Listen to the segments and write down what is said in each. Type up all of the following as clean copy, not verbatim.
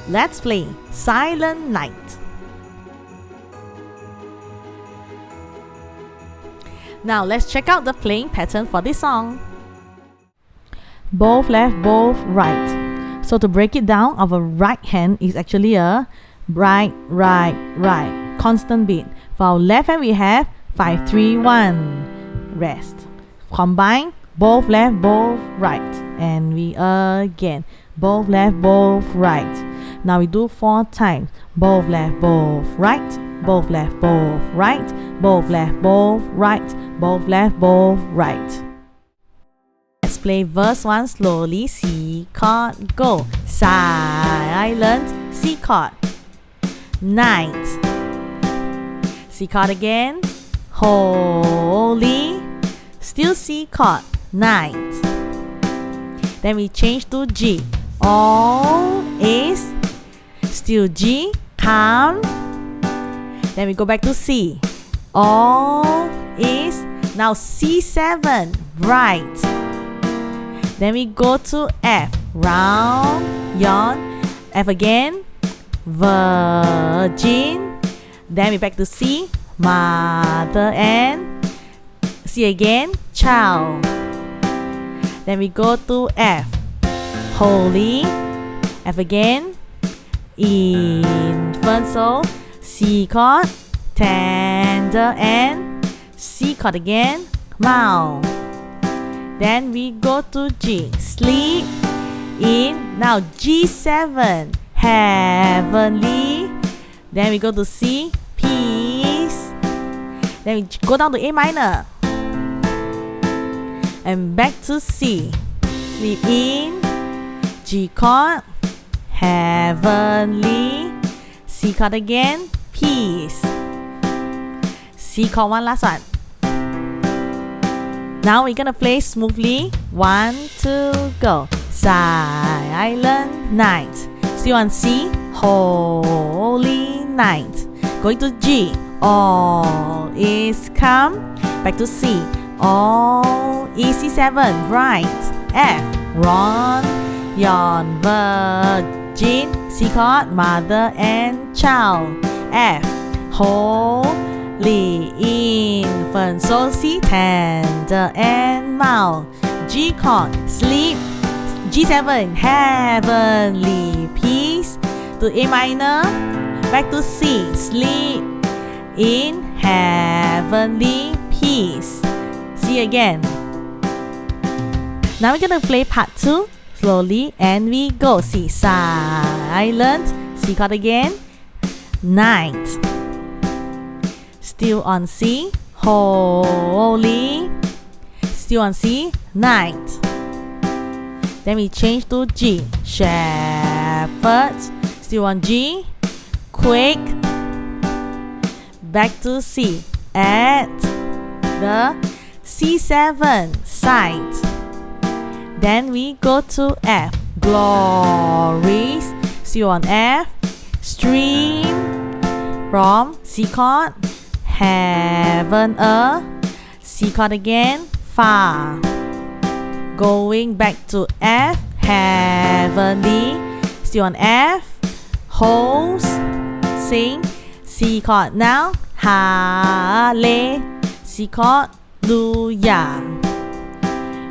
Let's play Silent Night. Now let's check out the playing pattern for this song. Both left, both right. So to break it down, our right hand is actually a right, right, right. Constant beat. For our left hand, we have 5, 3, 1. Rest. Combine. Both left, both right. And we again. Both left, both right. Now we do 4 times. Both left, both right. Both left, both right. Both left, both right. Both left, both right. Let's play verse 1 slowly. C chord, go. Silent, C chord. Night. C chord again. Holy. Still C chord. Night. Then we change to G. All is. Still G. Calm. Then we go back to C. All is. Now C7. Bright. Then we go to F. Round. Yawn. F again. Virgin. Then we back to C. Mother and C again. Child. Then we go to F. Holy. F again. Infant. So C chord. Tender and C chord again. Mouth. Then we go to G. Sleep. In. Now G7. Heavenly. Then we go to C. Peace. Then we go down to A minor. And back to C. Sleep in. G chord. Heavenly. C chord again. Peace. C chord, one last one. Now we're gonna play smoothly. 1, 2, go. Silent night. Still on C. Holy night. Going to G. All is calm. Back to C. All is C7. Bright. F. Ron. Yawn. Virgin. C chord. Mother and child. F. Holy. Infant. So C. Tender and mild. G chord. Sleep. G7. Heavenly. Peace. To A minor. Back to C. Sleep in heavenly peace. C again. Now we're gonna play part 2 slowly, and we go. C. Silent. C chord again. Night. Still on C. Holy. Still on C. Night. Then we change to G. Shepherd. Still on G. Quick. Back to C. At the C7 side. Then we go to F. Glories. Still on F. Stream. From C chord. Heaven. C chord again. Far. Going back to F. Heavenly. Still on F. Host. Sing. C chord now. Hallelujah. C chord. Luya.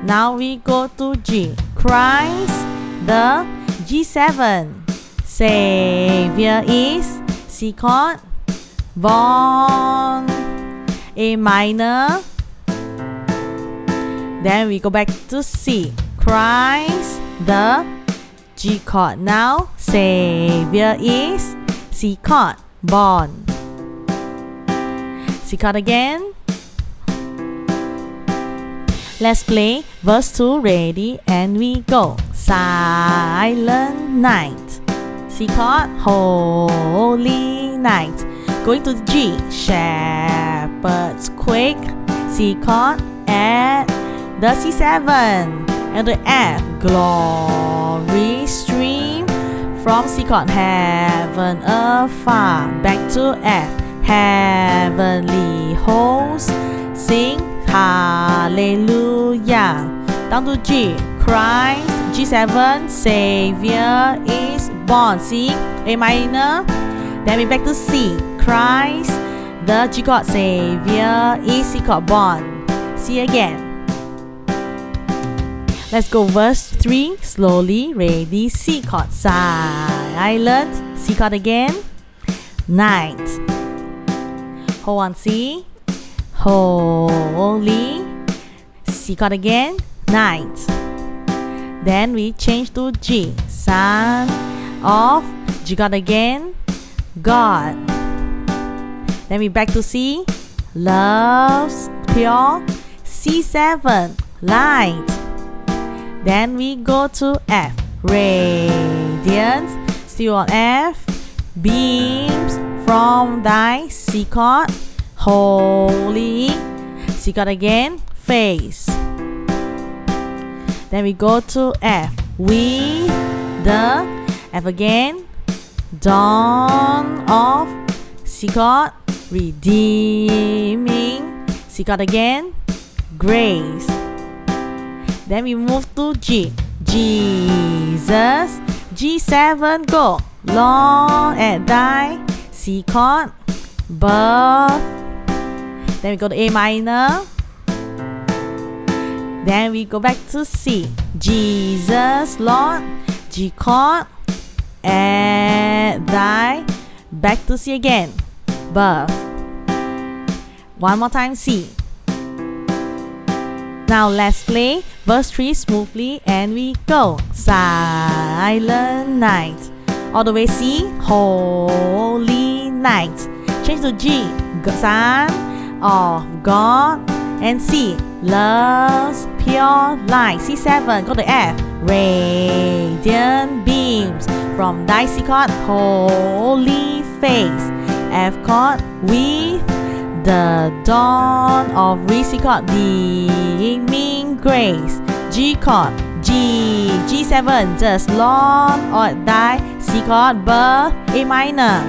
Now we go to G. Christ. The G7. Savior is. C chord. Born. A minor. Then we go back to C. Christ. The G chord now. Savior is. C chord. Born. C chord again. Let's play verse 2. Ready, and we go. Silent night. C chord. Holy night. Going to G. Shepherds quake. C chord. At the C7. And the F. Glory stream. From C chord. Heaven afar. Back to F. Heavenly host. Sing hallelujah. Down to G. Christ. G7. Savior is bond. See, A minor. Then we back to C. Christ, the G chord Savior is C chord bond. C again. Let's go verse 3 slowly. Ready, C chord, silent, C chord again, night. Hold on, C, holy, C chord again, night. Then we change to G, son of, G chord again, God. Then we back to C, loves, pure, C7, light. Then we go to F, radiant, still on F, beams from thy C chord, holy, C chord again, face. Then we go to F, we, the, F again, dawn of, C chord, redeeming, C chord again, grace. Then we move to G, Jesus, G7, go, Lord at thy, C chord, birth. Then we go to A minor. Then we go back to C, Jesus, Lord, G chord, at thy, back to C again, birth. One more time, C. Now let's play verse 3 smoothly and we go. Silent night. All the way C, holy night. Change to G, Son of God. And C, love's pure light. C7, go to F, radiant beams from thy C chord, holy face. F chord with the dawn of C chord, beaming grace. G chord, G, G7, just Lord or thy C chord, birth, A minor.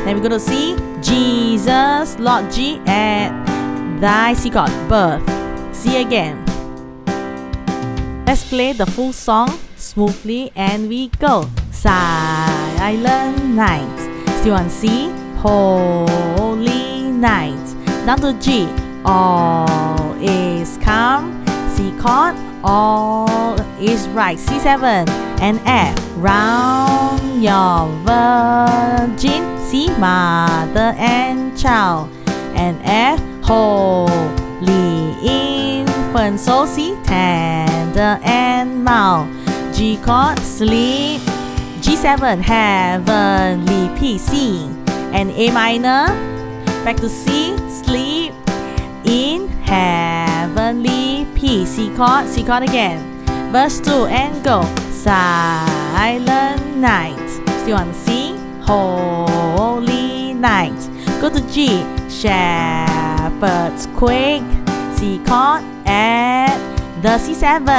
Then we go to C, Jesus, Lord G at thy C chord, birth, C again. Let's play the full song smoothly and we go. Silent night, still on C, holy night. Down to G, all is calm, C chord, all is right, C7, and F, round your virgin, C, mother and child, and F, holy infant, so C, tender and mild, G chord, sleep, G7, heavenly peace, C, and A minor, back to C, sleep in heavenly peace, C chord again, verse 2 and go. Silent night, still on C, holy night. Go to G, shepherds quake, C chord at the C7,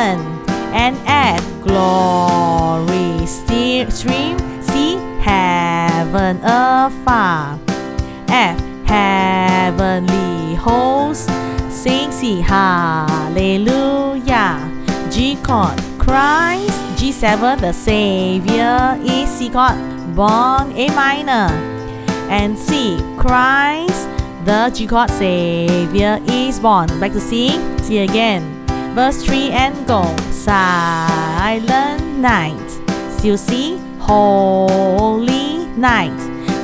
and F, glory stream, C, heaven afar, F, heavenly host, sing C, hallelujah. G chord, Christ, G7, the Savior is C chord, born, A minor, and C, Christ, the G chord, Savior is born. Back to C, C again, verse 3 and go. Silent night, still C, holy night.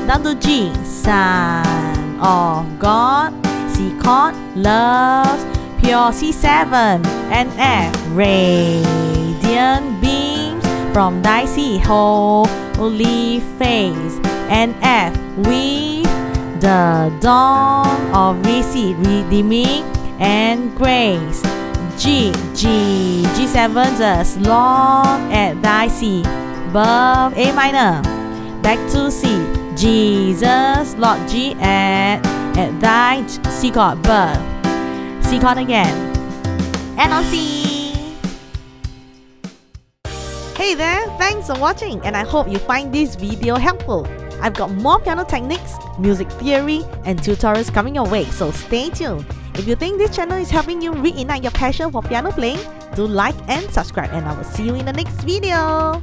Down to G, Son of God, C chord, loves, pure, C7, and F, radiant beams from thy C, holy face, and F, with the dawn of C, redeeming and grace. G, G7, just Lord at thy C, birth, A minor. Back to C, Jesus, Lord G at thy C chord, birth, C chord again, and on C. Hey there, thanks for watching and I hope you find this video helpful. I've got more piano techniques, music theory and tutorials coming your way, so stay tuned. If you think this channel is helping you reignite your passion for piano playing, do like and subscribe and I will see you in the next video.